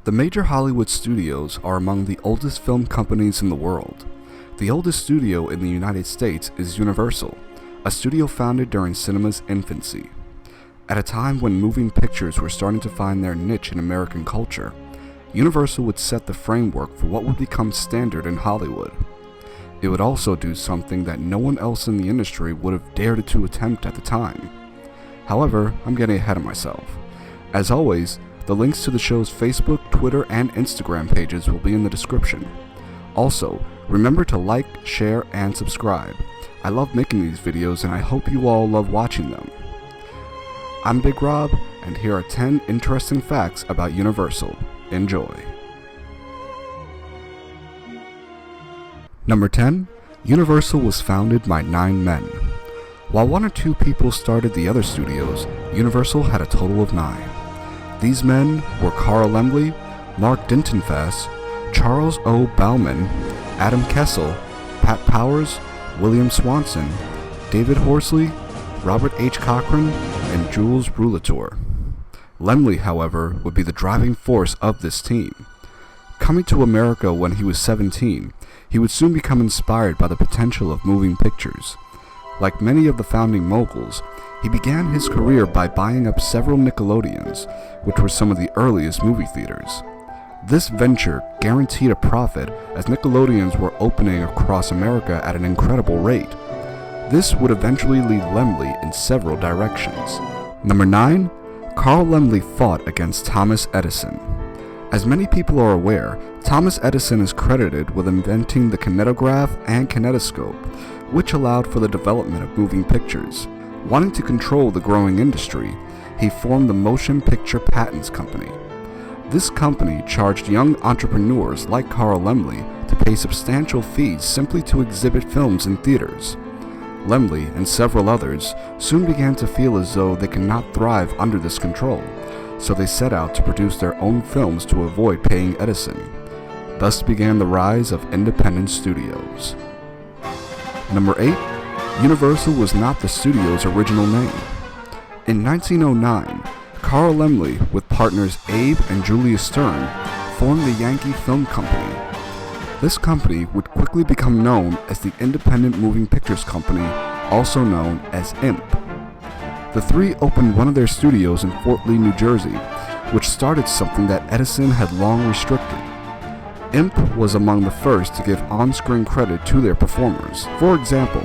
The major Hollywood studios are among the oldest film companies in the world. The oldest studio in the United States is Universal, a studio founded during cinema's infancy. At a time when moving pictures were starting to find their niche in American culture, Universal would set the framework for what would become standard in Hollywood. It would also do something that no one else in the industry would have dared to attempt at the time. However, I'm getting ahead of myself. As always, the links to the show's Facebook, Twitter, and Instagram pages will be in the description. Also, remember to like, share, and subscribe. I love making these videos and I hope you all love watching them. I'm Big Rob, and here are 10 interesting facts about Universal. Enjoy. Number 10. Universal was founded by 9 men. While 1 or 2 people started the other studios, Universal had a total of 9. These men were Carl Laemmle, Mark Dintenfass, Charles O. Bauman, Adam Kessel, Pat Powers, William Swanson, David Horsley, Robert H. Cochran, and Jules Rouleteur. Laemmle, however, would be the driving force of this team. Coming to America when he was 17, he would soon become inspired by the potential of moving pictures. Like many of the founding moguls, he began his career by buying up several Nickelodeons, which were some of the earliest movie theaters. This venture guaranteed a profit as Nickelodeons were opening across America at an incredible rate. This would eventually lead Laemmle in several directions. Number 9. Carl Laemmle fought against Thomas Edison. As many people are aware, Thomas Edison is credited with inventing the kinetograph and kinetoscope, which allowed for the development of moving pictures. Wanting to control the growing industry, he formed the Motion Picture Patents Company. This company charged young entrepreneurs like Carl Laemmle to pay substantial fees simply to exhibit films in theaters. Laemmle and several others soon began to feel as though they could not thrive under this control, so they set out to produce their own films to avoid paying Edison. Thus began the rise of independent studios. Number 8. Universal was not the studio's original name. In 1909, Carl Laemmle, with partners Abe and Julius Stern, formed the Yankee Film Company. This company would quickly become known as the Independent Moving Pictures Company, also known as IMP. The three opened one of their studios in Fort Lee, New Jersey, which started something that Edison had long restricted. IMP was among the first to give on-screen credit to their performers. For example,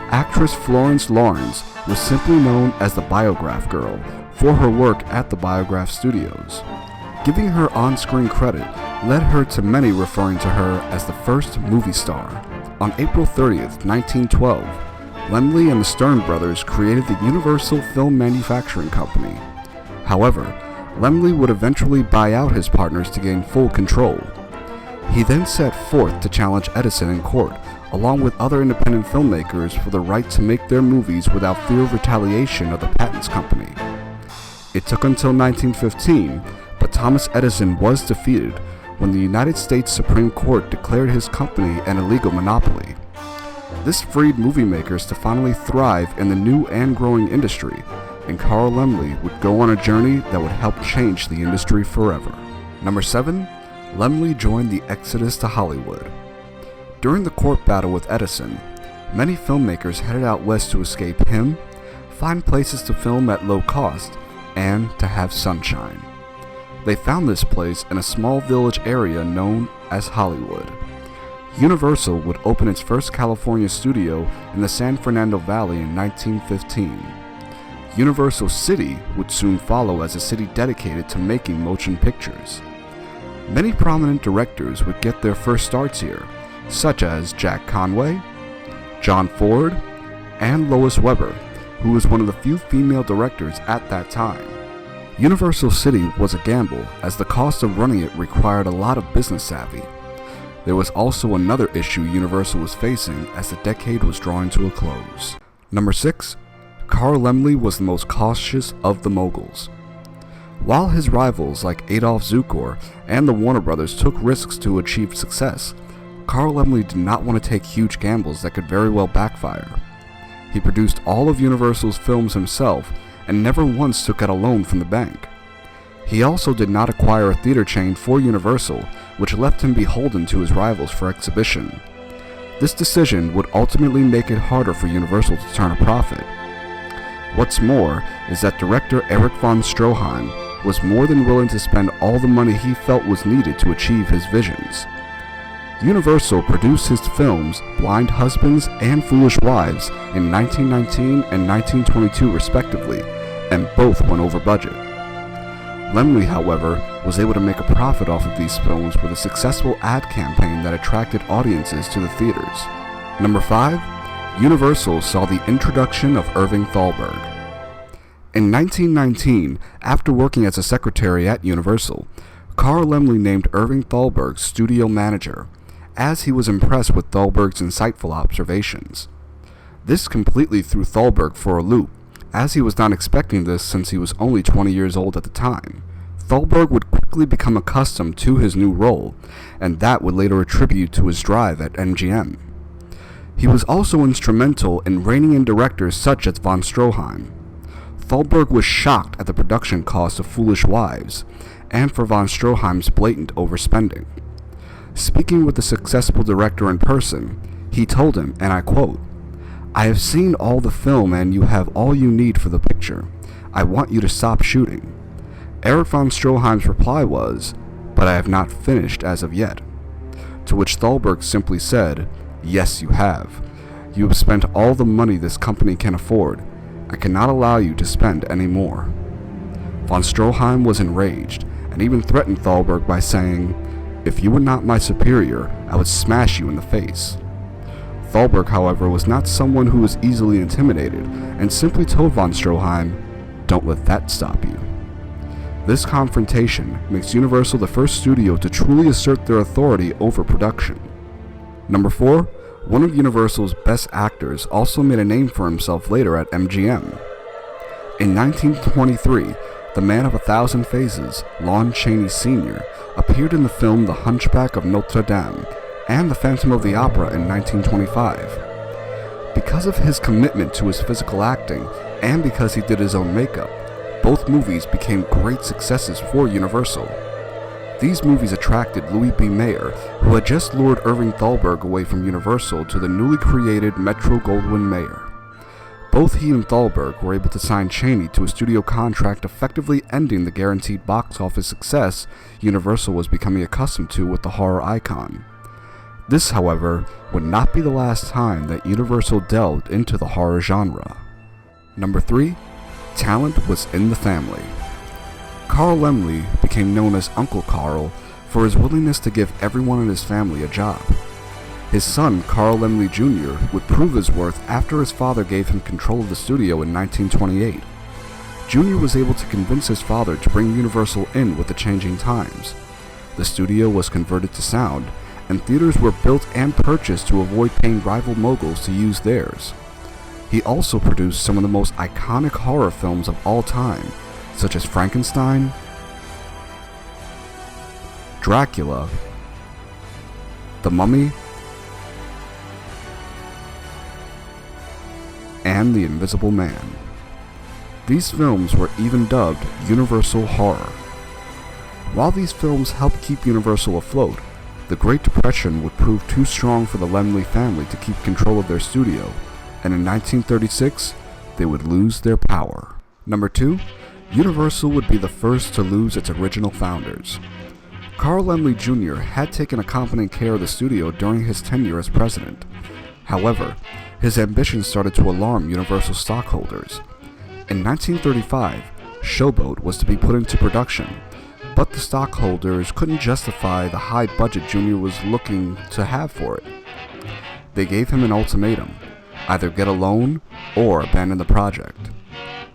actress Florence Lawrence was simply known as the Biograph Girl for her work at the Biograph Studios. Giving her on-screen credit led her to many referring to her as the first movie star. On April 30th, 1912, Laemmle and the Stern brothers created the Universal Film Manufacturing Company. However, Laemmle would eventually buy out his partners to gain full control. He then set forth to challenge Edison in court, along with other independent filmmakers, for the right to make their movies without fear of retaliation of the Patents Company. It took until 1915, but Thomas Edison was defeated when the United States Supreme Court declared his company an illegal monopoly. This freed movie makers to finally thrive in the new and growing industry, and Carl Laemmle would go on a journey that would help change the industry forever. Number 7. Laemmle joined the exodus to Hollywood. During the court battle with Edison, many filmmakers headed out west to escape him, find places to film at low cost, and to have sunshine. They found this place in a small village area known as Hollywood. Universal would open its first California studio in the San Fernando Valley in 1915. Universal City would soon follow as a city dedicated to making motion pictures. Many prominent directors would get their first starts here, such as Jack Conway, John Ford, and Lois Weber, who was one of the few female directors at that time. Universal City was a gamble, as the cost of running it required a lot of business savvy. There was also another issue Universal was facing as the decade was drawing to a close. Number 6. Carl Laemmle was the most cautious of the moguls. While his rivals like Adolf Zukor and the Warner Brothers took risks to achieve success, Carl Laemmle did not want to take huge gambles that could very well backfire. He produced all of Universal's films himself and never once took out a loan from the bank. He also did not acquire a theater chain for Universal, which left him beholden to his rivals for exhibition. This decision would ultimately make it harder for Universal to turn a profit. What's more is that director Erich von Stroheim was more than willing to spend all the money he felt was needed to achieve his visions. Universal produced his films Blind Husbands and Foolish Wives in 1919 and 1922 respectively, and both went over budget. Laemmle, however, was able to make a profit off of these films with a successful ad campaign that attracted audiences to the theaters. Number 5. Universal saw the introduction of Irving Thalberg. In 1919, after working as a secretary at Universal, Carl Laemmle named Irving Thalberg studio manager, as he was impressed with Thalberg's insightful observations. This completely threw Thalberg for a loop, as he was not expecting this since he was only 20 years old at the time. Thalberg would quickly become accustomed to his new role, and that would later attribute to his drive at MGM. He was also instrumental in reining in directors such as von Stroheim. Thalberg was shocked at the production cost of Foolish Wives, and for von Stroheim's blatant overspending. Speaking with the successful director in person, he told him, and I quote, "I have seen all the film and you have all you need for the picture. I want you to stop shooting." Erich von Stroheim's reply was, "But I have not finished as of yet." To which Thalberg simply said, "Yes, you have. You have spent all the money this company can afford. I cannot allow you to spend any more." Von Stroheim was enraged, and even threatened Thalberg by saying, "If you were not my superior, I would smash you in the face." Thalberg, however, was not someone who was easily intimidated, and simply told von Stroheim, "Don't let that stop you." This confrontation makes Universal the first studio to truly assert their authority over production. Number 4. One of Universal's best actors also made a name for himself later at MGM. In 1923, the man of 1,000 faces, Lon Chaney Sr., appeared in the film The Hunchback of Notre Dame and The Phantom of the Opera in 1925. Because of his commitment to his physical acting, and because he did his own makeup, both movies became great successes for Universal. These movies attracted Louis B. Mayer, who had just lured Irving Thalberg away from Universal to the newly created Metro-Goldwyn-Mayer. Both he and Thalberg were able to sign Chaney to a studio contract, effectively ending the guaranteed box office success Universal was becoming accustomed to with the horror icon. This, however, would not be the last time that Universal delved into the horror genre. Number 3. Talent was in the family. Carl Laemmle became known as Uncle Carl for his willingness to give everyone in his family a job. His son, Carl Laemmle Jr., would prove his worth after his father gave him control of the studio in 1928. Jr. was able to convince his father to bring Universal in with the changing times. The studio was converted to sound, and theaters were built and purchased to avoid paying rival moguls to use theirs. He also produced some of the most iconic horror films of all time, such as Frankenstein, Dracula, The Mummy, and The Invisible Man. These films were even dubbed Universal Horror. While these films helped keep Universal afloat, the Great Depression would prove too strong for the Laemmle family to keep control of their studio, and in 1936, they would lose their power. Number 2. Universal would be the first to lose its original founders. Carl Laemmle Jr. had taken accompanying care of the studio during his tenure as president. However, his ambitions started to alarm Universal stockholders. In 1935, Showboat was to be put into production, but the stockholders couldn't justify the high budget Jr. was looking to have for it. They gave him an ultimatum: either get a loan or abandon the project.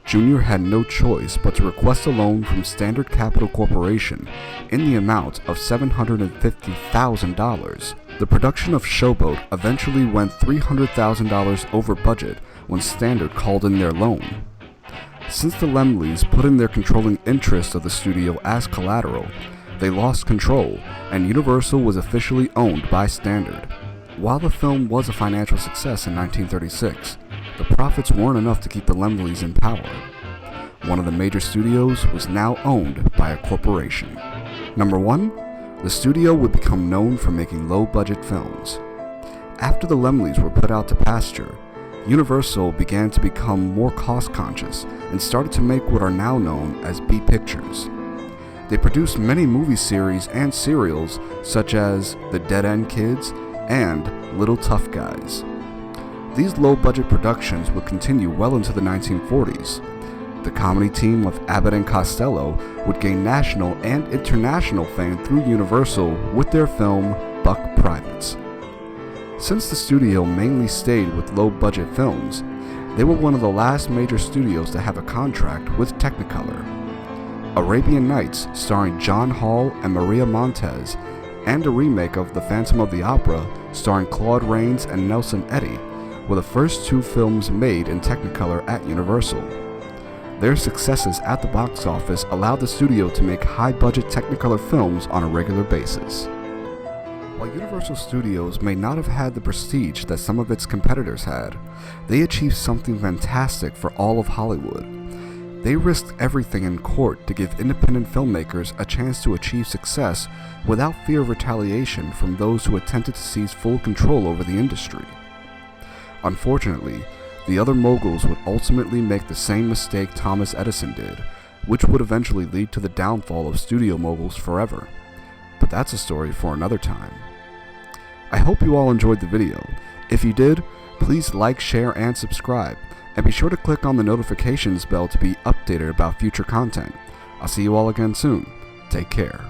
Jr. had no choice but to request a loan from Standard Capital Corporation in the amount of $750,000. The production of Showboat eventually went $300,000 over budget when Standard called in their loan. Since the Laemmles put in their controlling interest of the studio as collateral, they lost control, and Universal was officially owned by Standard. While the film was a financial success in 1936, the profits weren't enough to keep the Laemmles in power. one of the major studios was now owned by a corporation. Number 1. The studio would become known for making low-budget films. After the Laemmles were put out to pasture, Universal began to become more cost-conscious and started to make what are now known as B pictures. They produced many movie series and serials such as The Dead End Kids and Little Tough Guys. These low-budget productions would continue well into the 1940s. The comedy team of Abbott and Costello would gain national and international fame through Universal with their film Buck Privates. Since the studio mainly stayed with low-budget films, they were one of the last major studios to have a contract with Technicolor. Arabian Nights, starring John Hall and Maria Montez, and a remake of The Phantom of the Opera, starring Claude Rains and Nelson Eddy, were the first 2 films made in Technicolor at Universal. Their successes at the box office allowed the studio to make high-budget Technicolor films on a regular basis. While Universal Studios may not have had the prestige that some of its competitors had, they achieved something fantastic for all of Hollywood. They risked everything in court to give independent filmmakers a chance to achieve success without fear of retaliation from those who attempted to seize full control over the industry. Unfortunately, the other moguls would ultimately make the same mistake Thomas Edison did, which would eventually lead to the downfall of studio moguls forever. But that's a story for another time. I hope you all enjoyed the video. If you did, please like, share, and subscribe, and be sure to click on the notifications bell to be updated about future content. I'll see you all again soon. Take care.